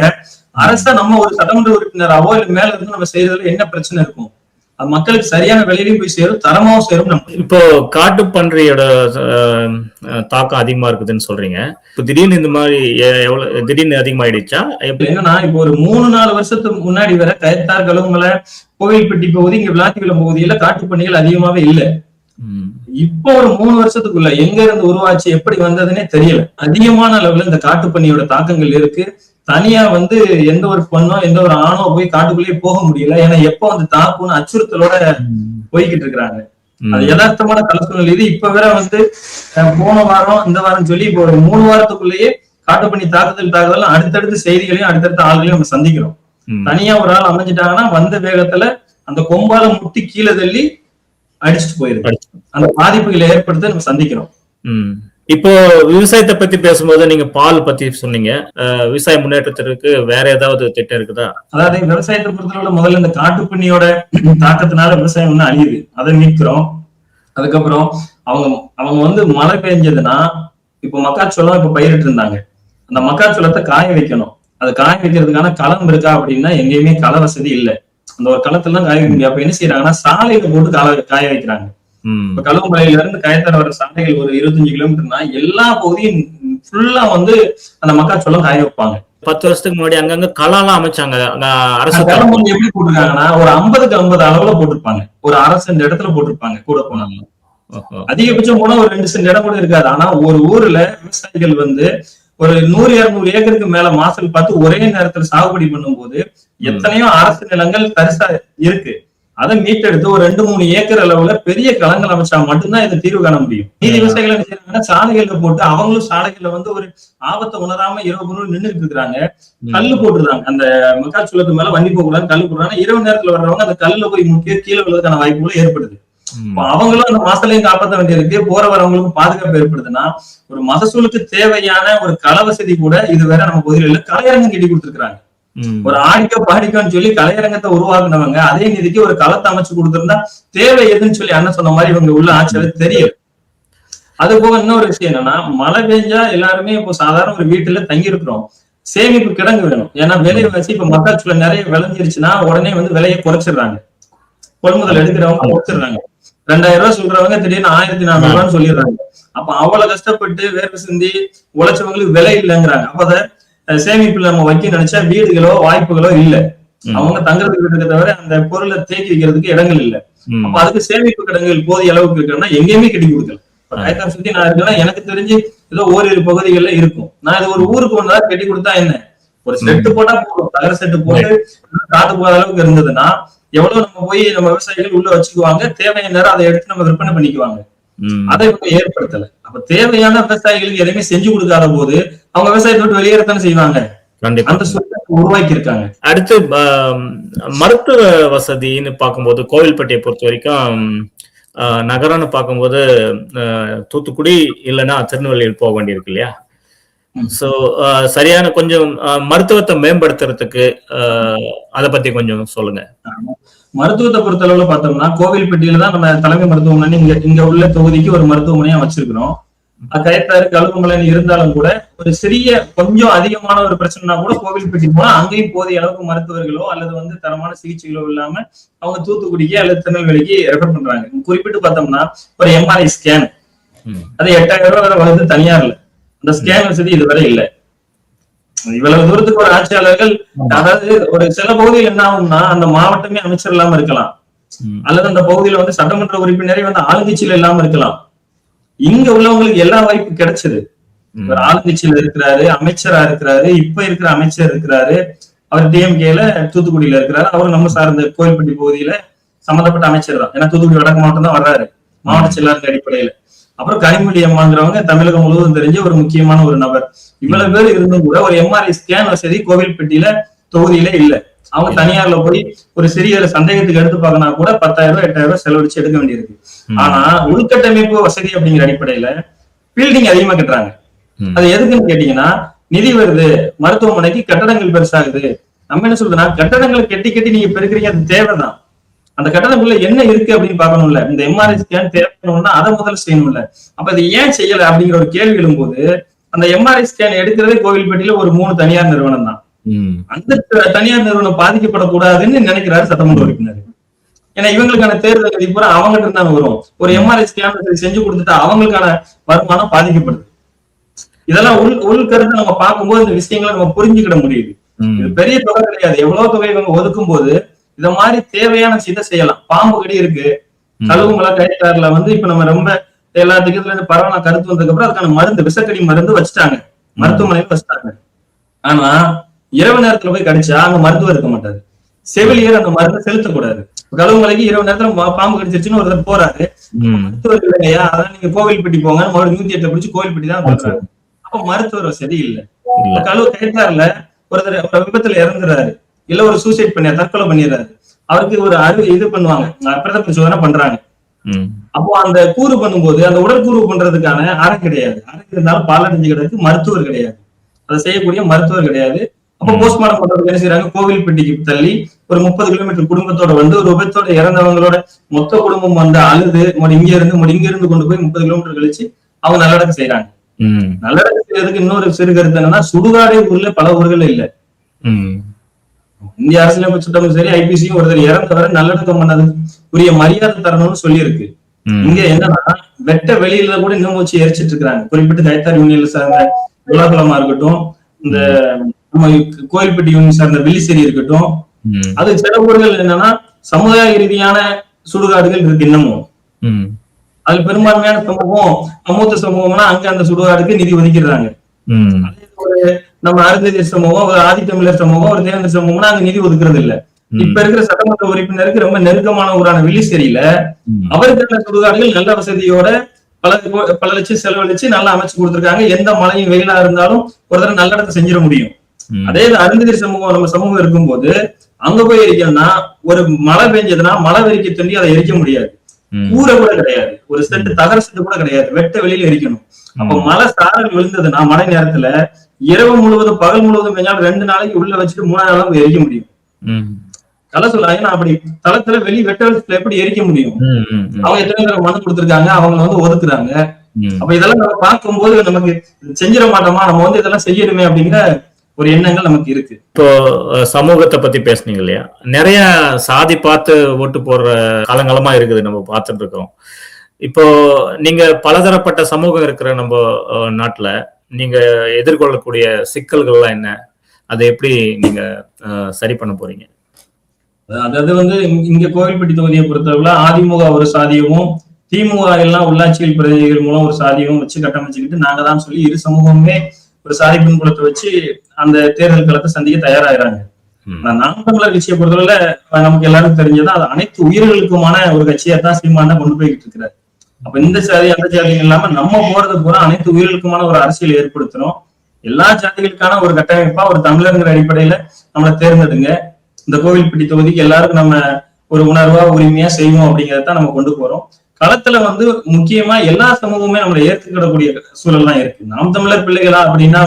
S2: அரசா நம்ம ஒரு சட்டமன்ற உறுப்பினராவோ இல்ல மேல இருந்து நம்ம செய்யறதுல என்ன பிரச்சனை இருக்கும்? அது மக்களுக்கு சரியான விலையிலையும் போய் சேரும், தரமாவும் சேரும். நம்ம
S1: இப்போ காட்டு பன்றியோட தாக்கம் அதிகமா இருக்குதுன்னு சொல்றீங்க. இப்போ திடீர்னு இந்த மாதிரி திடீர்னு அதிகமாயிடுச்சா?
S2: என்னன்னா இப்போ ஒரு 3-4 வருஷத்துக்கு முன்னாடி வரை கயத்தார், கழுகுமலை, கோவில்பட்டி பகுதி, இங்க விளாத்திக்குளம் பகுதியில காட்டு பன்றிகள் அதிகமாவே இல்லை. இப்போ ஒரு 3 வருஷத்துக்குள்ள எங்க இருந்து உருவாச்சு, எப்படி வந்ததுன்னே தெரியல. அதிகமான அளவுல இந்த காட்டு பன்னியோட தாக்கங்கள் இருக்கு. தனியா வந்து எந்த ஒரு பெண்ணோ எந்த ஒரு ஆணோ போய் காட்டுக்குள்ளேயே போக முடியல. ஏன்னா எப்போ வந்து தாக்குன்னு அச்சுறுத்தலோட போய்கிட்டு இருக்கிறாங்க. அது யதார்த்தமான கள சூழ்நிலை. இது இப்ப வேற வந்து போன வாரம் இந்த வாரம் சொல்லி இப்போ ஒரு 3 வாரத்துக்குள்ளேயே காட்டு பன்னி தாக்குதல் அடுத்தடுத்த செய்திகளையும் அடுத்தடுத்த ஆள்களையும் நம்ம சந்திக்கிறோம். தனியா ஒரு ஆள் அமைஞ்சிட்டாங்கன்னா வந்த வேகத்துல அந்த கொம்பால முட்டி கீழே தள்ளி அடிச்சுட்டு போயிருக்கு. அந்த பாதிப்புகளை ஏற்படுத்த நம்ம சந்திக்கிறோம்.
S1: இப்போ விவசாயத்தை பத்தி பேசும்போது நீங்க பால் பத்தி சொன்னீங்க. விவசாய முன்னேற்றத்திற்கு வேற ஏதாவது திட்டம் இருக்குதா?
S2: அதாவது விவசாயத்தை பொறுத்தவரை முதல்ல இந்த காட்டுப்பண்ணியோட தாக்கத்தினால விவசாயம் ஒண்ணு அழியுது, அதை மீட்கிறோம். அதுக்கப்புறம் அவங்க வந்து மழை பெஞ்சதுன்னா இப்ப மக்காச்சோளம் இப்ப பயிரிட்டு இருந்தாங்க. அந்த மக்காச்சோளத்தை காய வைக்கணும். அது காய வைக்கிறதுக்கான களம் இருக்கா அப்படின்னா எங்கேயுமே கள வசதி இல்லை. அந்த ஒரு களத்துல காய வைக்க முடியும். அப்ப என்ன செய்யறாங்கன்னா சாலையில போட்டு காய வைக்கிறாங்க. இப்ப கழுகுமலையில இருந்து கயத்தார் வர சாலைகள் ஒரு 25 கிலோமீட்டர்னா எல்லா பகுதியும் ஃபுல்லா வந்து அந்த மக்காச்சோளம் காய வைப்பாங்க.
S1: 10 வருஷத்துக்கு முன்னாடி அங்கங்க களம்லாம் அமைச்சாங்க. அரசு
S2: எப்படி போட்டிருக்காங்கன்னா ஒரு 50க்கு 50 அளவுல போட்டிருப்பாங்க. ஒரு 1/2 சென்ட் இடத்துல போட்டிருப்பாங்க. கூட போனாங்க அதிகபட்சம் போனா ஒரு 2 சென்ட் இடம் கூட இருக்காது. ஆனா ஒரு ஊர்ல விவசாயிகள் வந்து ஒரு 100-200 ஏக்கருக்கு மேல மாசல் பார்த்து ஒரே நேரத்துல சாகுபடி பண்ணும் போது எத்தனையோ அரசு நிலங்கள் தரிசா இருக்கு. அதை மீட்டெடுத்து ஒரு 2-3 ஏக்கர் அளவுல பெரிய களங்கள் அமைச்சா மட்டும்தான் இதை தீர்வு காண முடியும். நீதி விவசாயிகள் என்ன செய்யறாங்கன்னா சாலைகள்ல போட்டு அவங்களும் சாலைகள்ல வந்து ஒரு ஆபத்தை உணராம இரவு நின்றுட்டு இருக்கிறாங்க. கல்லு போட்டுருந்தாங்க. அந்த மக்காச்சோளத்து மேல வண்டி போகக்கூடாது கல்லு போடுறாங்க. இரவு நேரத்துல வர்றவங்க அந்த கல்லுல போய் முக்கிய கீழே விழுவதற்கான வாய்ப்புகளும் ஏற்படுது. அவங்களும் அந்த மாசலையும் காப்பாற்ற வேண்டியிருக்கு. போற வரவங்களுக்கும் பாதுகாப்பு ஏற்படுதுன்னா ஒரு மகசூலுக்கு தேவையான ஒரு கள வசதி கூட இதுவரை நம்ம பகுதிகளில் கலையரங்கம் கட்டி கொடுத்துருக்காங்க. ஒரு ஆடிக்கோ பாடிக்கோன்னு சொல்லி கலையரங்கத்தை உருவாக்குனவங்க அதே நிதிக்கு ஒரு களத்தை அமைச்சு கொடுத்திருந்தா தேவை எதுன்னு சொல்லி அண்ணன் சொன்ன மாதிரி இவங்க உள்ள ஆட்சியாளர் தெரியும். அது போக இன்னொரு விஷயம் என்னன்னா மழை பெஞ்சா எல்லாருமே இப்போ சாதாரண ஒரு வீட்டுல தங்கி இருக்கிறோம். சேமிப்பு கிடங்கு வேணும். ஏன்னா விலைவாசி இப்ப மக்காச்சோளம் நிறைய விளைஞ்சிருச்சுன்னா உடனே வந்து விலையை குறைச்சிடுறாங்க. கொள்முதல் எடுக்கிறவங்க குறைச்சிடுறாங்க. 2000 ரூபாய் சொல்றவங்க திடீர்னு 1400 ரூபான்னு சொல்லிடுறாங்க. அப்ப அவ்வளவு கஷ்டப்பட்டு வேர்வை சிந்தி உழைச்சவங்களுக்கு விலை இல்லைங்கிறாங்க. அப்ப அதை சேமிப்புல நம்ம வைக்க நினைச்சா வீடுகளோ வாய்ப்புகளோ இல்ல. அவங்க தங்குறதுக்கு வீட்டுக்கு தவிர அந்த பொருளை தேக்கி வைக்கிறதுக்கு இடங்கள் இல்ல. அப்ப அதுக்கு சேமிப்பு கிடங்குகள் போதிய அளவுக்கு இருக்குன்னா எங்கேயுமே கட்டி கொடுக்கல. கயத்தார் சுத்தி நான் இருக்கேன்னா எனக்கு தெரிஞ்சு ஏதோ ஓரிரு பகுதிகள்ல இருக்கும். நான் இது ஒரு ஊருக்கு ஒன்றா கட்டி கொடுத்தா என்ன, ஒரு செட்டு போட்டா போதும். தகர செட்டு போட்டு காத்து போகாத அளவுக்கு இருந்ததுன்னா எவ்வளவு நம்ம போய் நம்ம விவசாயிகள் உள்ள வச்சுக்குவாங்க. தேவையான நேரம் அதை எடுத்து நம்ம விற்பனை பண்ணிக்குவாங்க. அதை இப்ப ஏற்படுத்தல. அப்ப தேவையான விவசாயிகளுக்கு எதையுமே செஞ்சு கொடுக்காத போது அவங்க விவசாயத்தை விட்டு வெளியேறத்தானே செய்வாங்க. அந்த சூழ்நிலை உருவாக்கி இருக்காங்க.
S1: அடுத்து மருத்துவ வசதின்னு பார்க்கும்போது கோவில்பட்டியை பொறுத்த வரைக்கும் நகரம்னு பார்க்கும்போது தூத்துக்குடி இல்லைன்னா திருநெல்வேலியில் போக வேண்டியிருக்கு இல்லையா? சோ சரியான கொஞ்சம் மருத்துவத்தை மேம்படுத்துறதுக்கு அதை பத்தி கொஞ்சம் சொல்லுங்க.
S2: மருத்துவத்தை பொறுத்த அளவுல பார்த்தோம்னா கோவில்பட்டியில தான் நம்ம தலைமை மருத்துவமனை இங்க உள்ள தொகுதிக்கு ஒரு மருத்துவமனையா வச்சிருக்கிறோம். கயத்தாறு கழுகுமலை இருந்தாலும் கூட ஒரு சிறிய கொஞ்சம் அதிகமான ஒரு பிரச்சனைனா கூட கோவில்பட்டி போனா அங்கேயும் போதிய அளவுக்கு மருத்துவர்களோ அல்லது வந்து தரமான சிகிச்சைகளோ இல்லாம அவங்க தூத்துக்குடிக்கு அல்லது திருநெல்வேலிக்கு ரெஃபர் பண்றாங்க. குறிப்பிட்டு பார்த்தோம்னா ஒரு எம்ஆர்ஐ ஸ்கேன் அது 8000 ரூபாய் வரை வளர்ந்து தனியார்ல அந்த ஸ்கேன் வசதி இதுவரை இல்லை. இவ்வளவு தூரத்துக்கு ஒரு ஆட்சியாளர்கள் அதாவது ஒரு சில பகுதியில் என்ன ஆகும்னா அந்த மாவட்டமே அமைச்சர் இல்லாம இருக்கலாம் அல்லது அந்த பகுதியில வந்து சட்டமன்ற உறுப்பினரே வந்து ஆளுங்கட்சியில இல்லாம இருக்கலாம். இங்க உள்ளவங்களுக்கு எல்லா வாய்ப்பும் கிடைச்சது. ஒரு ஆளுங்கட்சியில இருக்கிறாரு, அமைச்சரா இருக்கிறாரு, இப்ப இருக்கிற அமைச்சர் இருக்கிறாரு, அவர் டிஎம்கேல தூத்துக்குடியில இருக்கிறாரு. அவரும் நம்ம சார்ந்த கோயில்பட்டி பகுதியில சம்பந்தப்பட்ட அமைச்சர் தான். ஏன்னா தூத்துக்குடி வடக்கு மாவட்டம் தான் வர்றாரு மாவட்ட செயலாளர் அடிப்படையில. அப்புறம் கனிமொழி அம்மாங்கிறவங்க தமிழகம் முழுவதும் தெரிஞ்ச ஒரு முக்கியமான ஒரு நபர். இவ்வளவு பேர் இருந்தும் கூட ஒரு எம்ஆர்ஐ ஸ்கேன் வசதி கோவில்பட்டியில தொகுதியில இல்ல. அவங்க தனியார்ல போய் ஒரு சிறிய சந்தேகத்துக்கு எடுத்து பார்க்கனா கூட 10,000 ரூபாய் 8,000 ரூபாய் செலவழிச்சு எடுக்க வேண்டியிருக்கு. ஆனா உள்கட்டமைப்பு வசதி அப்படிங்கிற அடிப்படையில பில்டிங் அதிகமா கட்டுறாங்க. அது எதுக்குன்னு கேட்டீங்கன்னா, நிதி வருது, மருத்துவமனைக்கு கட்டடங்கள் பெருசாகுது. நம்ம என்ன சொல்றதுன்னா, கட்டடங்களை கட்டி கட்டி நீங்க பெருக்கிறீங்க, அது தேவைதான். அந்த கட்டடங்களுக்குள்ள என்ன இருக்கு அப்படின்னு பாக்கணும்ல. இந்த எம்ஆர்ஐ ஸ்கேன் தேவைப்படும்னா அதை முதல்ல செய்யணும்ல. அப்ப அது ஏன் செய்யல அப்படிங்கிற ஒரு கேள்வி எழும்போது, அந்த எம்ஆர்ஐ ஸ்கேன் எடுக்கிறதே கோவில்பட்டியில ஒரு 3 தனியார் நிறுவனம் தான். அந்த தனியார் நிறுவனம் பாதிக்கப்படக்கூடாதுன்னு நினைக்கிறாரு சட்டமன்ற உறுப்பினர். ஏன்னா இவங்களுக்கான தேர்தல் நிதி பூரா அவங்ககிட்ட இருந்தாலும் வரும். ஒரு எம்ஆர்ஐ ஸ்கேன் செஞ்சு கொடுத்துட்டா அவங்களுக்கான வருமானம் பாதிக்கப்படுது. இதெல்லாம் உள் கருத்தை நம்ம பார்க்கும்போது இந்த விஷயங்களை நம்ம புரிஞ்சுக்கிட முடியுது. இது பெரிய தொகை கிடையாது. எவ்வளவு தொகை இவங்க ஒதுக்கும் போது இத மாதிரி தேவையான இதை செய்யலாம். பாம்பு கடி இருக்கு, கழுவுங்களா கைத்தாறுல இப்ப நம்ம ரொம்ப எல்லா திட்டத்துல இருந்து பரவாயில்ல கருத்து வந்ததுக்கு அப்புறம் அதுக்கான மருந்து, விஷக்கடி மருந்து வச்சுட்டாங்க, மருத்துவமனையில வச்சுட்டாங்க. ஆனா இரவு நேரத்துல போய் கடிச்சா அங்க மருத்துவர் இருக்க மாட்டாரு, செவிலியர் அந்த மருந்தை செலுத்தக்கூடாது. கழுவுமலைக்கு இரவு நேரத்துல பாம்பு கடிச்சிருச்சுன்னு ஒருத்தர் போறாரு, மருத்துவர் இல்லையா, அதான் நீங்க கோவில்பட்டி போங்க, 108 பிடிச்சு கோவில்பட்டி தான் போறாரு. அப்ப மருத்துவர் வசதி இல்ல. கழுவு கைத்தாறுல ஒருத்தர் விபத்துல இறந்துறாரு, இல்ல ஒரு சூசைட் பண்ண தற்கொலை பண்ணிடுறாரு, அவருக்கு ஒரு இது பண்ணுவாங்க, பிரத பரிசோதனை பண்றாங்க. அப்போ அந்த கூறு பண்ணும்போது அந்த உடற்கூறு பண்றதுக்கான அறை கிடையாது. அறை இருந்தாலும் பாலடைஞ்சுக்கிறதுக்கு மருத்துவர் கிடையாது, அதை செய்யக்கூடிய மருத்துவர் கிடையாது. அப்போ போஸ்ட்மார்டம் பண்றதுக்கு என்ன செய்யறாங்க, கோவில்பட்டிக்கு தள்ளி ஒரு 30 கிலோமீட்டர் குடும்பத்தோட ஒரு விபத்தோட இறந்தவங்களோட மொத்த குடும்பம் அழுது இங்க இருந்து கொண்டு போய் 30 கிலோமீட்டர் கழிச்சு அவங்க நல்லடக்கம் செய்யறாங்க. நல்லடக்கம் செய்யறதுக்கு இன்னொரு சிறு கருத்து என்னன்னா, சுடுகாடே ஊர்ல பல ஊர்கள் இல்ல. இந்திய அரசியலமைப்பு சட்டமும் சரி, ஐபிசியும் ஒருத்தர் இறந்தவரை நல்லடக்கம் பண்ணதுக்கு உரிய மரியாதை தரணும்னு சொல்லி இருக்கு. இங்க என்னன்னா, வெட்ட வெளியில கூட இன்னும் வச்சு எரிச்சிட்டு இருக்காங்க. குறிப்பிட்டு கைத்தார் யூனியன்ல சார்ந்த உலகளமா இருக்கட்டும், இந்த நம்ம கோயில்பட்டி யூனியன் சார்ந்த வில்லிசேரி இருக்கட்டும், அது சில ஊர்கள் என்னன்னா சமுதாய ரீதியான சுடுகாடுகள் இருக்கு இன்னமும். அது பெரும்பான்மையான சமூகம், மூத்த சமூகம்னா அங்க அந்த சுடுகாடுக்கு நிதி ஒதுக்கிடுறாங்க. ஒரு நம்ம அருந்ததியர் சமூகம், ஒரு ஆதித்தமிழர் சமூகம், ஒரு தேவேந்திர சமூகம்னா அங்க நிதி ஒதுக்குறது இல்ல. இப்ப இருக்கிற சட்டமன்ற உறுப்பினருக்கு ரொம்ப நெருக்கமான ஊரான வில்லிசேரியில அவருக்கான சுடுகாடுகள் நல்ல வசதியோட பல லட்சம் செலவழிச்சு நல்லா அமைச்சு கொடுத்திருக்காங்க. எந்த மழையும் வெயிலா இருந்தாலும் ஒரு தடவை நல்லடத்தை செஞ்சிட முடியும். அதே அருந்ததியர் சமூகம் நம்ம சமூகம் இருக்கும்போது அங்க போய் எரிக்கணும்னா, ஒரு மழை பெஞ்சதுன்னா மழை வெறிக்க தண்டி அதை எரிக்க முடியாது, கூரை கூட கிடையாது, ஒரு செட்டு தகர செட்டு கூட கிடையாது, வெட்ட வெளியில எரிக்கணும். அப்ப மழை சாரல் விழுந்ததுன்னா மழை நேரத்துல இரவு முழுவதும் பகல் முழுவதும் பெஞ்சாலும் 2 நாளைக்கு உள்ள வச்சுட்டு 3ஆவது நாள் எரிக்க முடியும். தலை சொல்ல அப்படி தளத்துல வெளி வெட்ட வெளிச்சத்துல எப்படி எரிக்க முடியும்? அவங்க எத்தனை பேர் மனு கொடுத்திருக்காங்க, அவங்களை ஒதுக்குறாங்க. அப்ப இதெல்லாம் நம்ம பார்க்கும்போது நமக்கு செஞ்சிட மாட்டோமா, நம்ம இதெல்லாம் செய்யணுமே அப்படிங்கிற ஒரு எண்ணங்கள் நமக்கு இருக்கு.
S1: இப்போ சமூகத்தை பத்தி பேசுனீங்க இல்லையா, நிறைய சாதி பார்த்து ஓட்டு போடுற காலங்காலமா இருக்குது, நம்ம பார்த்துட்டு இருக்கோம். இப்போ நீங்க பலதரப்பட்ட சமூகம் இருக்கிற நம்ம நாட்டுல நீங்க எதிர்கொள்ளக்கூடிய சிக்கல்கள்லாம் என்ன, அதை எப்படி நீங்க சரி பண்ண போறீங்க?
S2: அதாவது இங்க கோவில்பட்டி தொகுதியை பொறுத்தளவுல அதிமுக ஒரு சாதியமும், திமுக எல்லாம் உள்ளாட்சிகள் பிரதிநிதிகள் மூலம் ஒரு சாதியமும் வச்சு கட்டமைச்சுக்கிட்டு நாங்க தான் சொல்லி இரு சமூகமே ஒரு சாதி பின்புலத்தை வச்சு அந்த தேர்தல் களத்தை சந்திக்க தயாராகிறாங்க. நாம் தமிழர் கட்சியை பொறுத்தவரை நமக்கு எல்லாரும் தெரிஞ்சதான் அது அனைத்து உயிர்களுக்குமான ஒரு கட்சியை தான் சீமான் கொண்டு போய்கிட்டு இருக்கிறார். அப்ப இந்த சாதி அந்த சாதி இல்லாம நம்ம போறது பூரா அனைத்து உயிர்களுக்குமான ஒரு அரசியல் ஏற்படுத்தணும். எல்லா ஜாதிகளுக்கான ஒரு கட்டமைப்பா ஒரு தமிழர்ங்கிற அடிப்படையில நம்மளை தேர்ந்தெடுங்க, இந்த கோவில்பட்டி தொகுதிக்கு எல்லாருக்கும் நம்ம ஒரு உணர்வா உரிமையா செய்வோம் அப்படிங்கறதான் நம்ம கொண்டு போறோம். களத்துல முக்கியமா எல்லா சமூகமே நம்மளை ஏற்றுக்கிடக்கூடிய சூழல் தான் இருக்கு. நாம் தமிழர் பிள்ளைகளா அப்படின்னா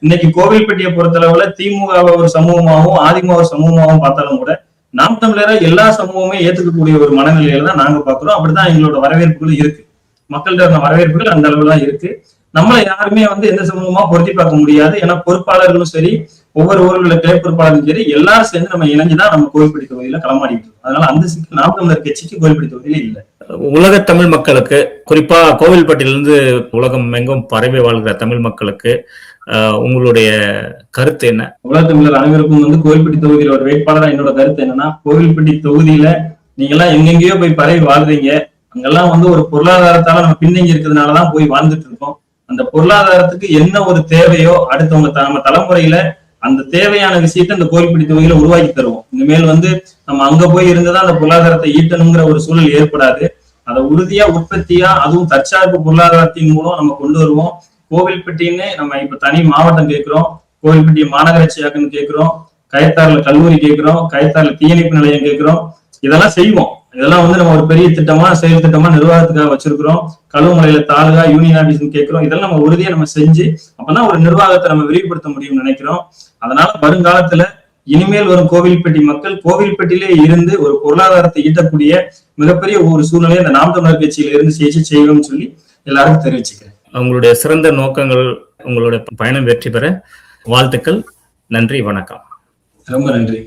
S2: இன்னைக்கு கோவில்பட்டியை பொறுத்தளவுல திமுக ஒரு சமூகமாகவும் அதிமுக ஒரு சமூகமாகவும் பார்த்தாலும் கூட நாம் தமிழரை எல்லா சமூகமே ஏற்றுக்கக்கூடிய ஒரு மனநிலையில தான் நாங்க பாக்குறோம். அப்படிதான் எங்களோட வரவேற்புகள் இருக்கு, மக்கள்கிட்ட வரவேற்புகள் அந்த அளவுல தான் இருக்கு. நம்மளை யாருமே எந்த சமூகமா பொருத்தி பார்க்க முடியாது. ஏன்னா பொறுப்பாளர்களும் சரி, ஒவ்வொரு ஊர்களோட கிளை பொறுப்பாளர்களும் சரி, எல்லாரும் சேர்ந்து நம்ம இணைஞ்சுதான் நம்ம கோவில்பட்டி தொகுதியில களமாடிட்டு இருக்கோம். அதனால அந்த சிக்கல் நாம் தமிழர் கட்சிக்கு கோவில்பட்டி தொகுதியில இல்ல.
S1: உலக தமிழ் மக்களுக்கு, குறிப்பா கோவில்பட்டியிலிருந்து உலகம் எங்கும் பரவி வாழ்கிற தமிழ் மக்களுக்கு உங்களுடைய கருத்து என்ன?
S2: உலக தமிழர் அனைவருக்கும் கோவில்பட்டி தொகுதியில ஒரு வேட்பாளரா என்னோட கருத்து என்னன்னா, கோவில்பட்டி தொகுதியில நீங்க எல்லாம் எங்கெங்கயோ போய் பரவி வாழ்றீங்க, அங்கெல்லாம் வந்து ஒரு பொருளாதாரத்தால நம்ம பின்தங்கி இருக்கிறதுனாலதான் போய் வாழ்ந்துட்டு இருக்கோம். அந்த பொருளாதாரத்துக்கு என்ன ஒரு தேவையோ அடுத்தவங்க நம்ம தலைமுறையில அந்த தேவையான விஷயத்த அந்த கோவில்பட்டி தொகுதியில உருவாக்கி தருவோம். இனிமேல் வந்து நம்ம அங்க போய் இருந்துதான் அந்த பொருளாதாரத்தை ஈட்டணுங்கிற ஒரு சூழல் ஏற்படாது. அதை உறுதியா உற்பத்தியா அதுவும் தற்சார்பு பொருளாதாரத்தின் மூலம் நம்ம கொண்டு வருவோம். கோவில்பட்டின்னு நம்ம இப்ப தனி மாவட்டம் கேட்கிறோம், கோவில்பட்டி மாநகராட்சியாக்குன்னு கேட்கிறோம், கயத்தாறுல கல்லூரி கேட்கிறோம், கயத்தாறுல தீயணைப்பு நிலையம் கேட்கிறோம். இதெல்லாம் செய்வோம். இதெல்லாம் வந்து நம்ம ஒரு பெரிய திட்டமா செயல் திட்டமா நிர்வாகத்துக்காக வச்சிருக்கிறோம். கழுவுமலையில தாலுகா யூனியன் ஆபீஸ்ன்னு கேட்கிறோம். இதெல்லாம் நம்ம உறுதியா நம்ம செஞ்சு அப்பதான் ஒரு நிர்வாகத்தை நம்ம விரிவுபடுத்த முடியும்னு நினைக்கிறோம். அதனால வருங்காலத்துல இனிமேல் வரும் கோவில்பட்டி மக்கள் கோவில்பட்டியிலே இருந்து ஒரு பொருளாதாரத்தை ஈட்டக்கூடிய மிகப்பெரிய ஒரு சூழ்நிலையை இந்த நாம் தமிழர் கட்சியில இருந்து செய்வோம்னு சொல்லி எல்லாருக்கும் தெரிவிச்சுக்கிறேன்.
S1: உங்களுடைய சிறந்த நோக்கங்கள், உங்களுடைய பயணம் வெற்றி பெற வாழ்த்துக்கள். நன்றி, வணக்கம்.
S2: ரொம்ப நன்றி.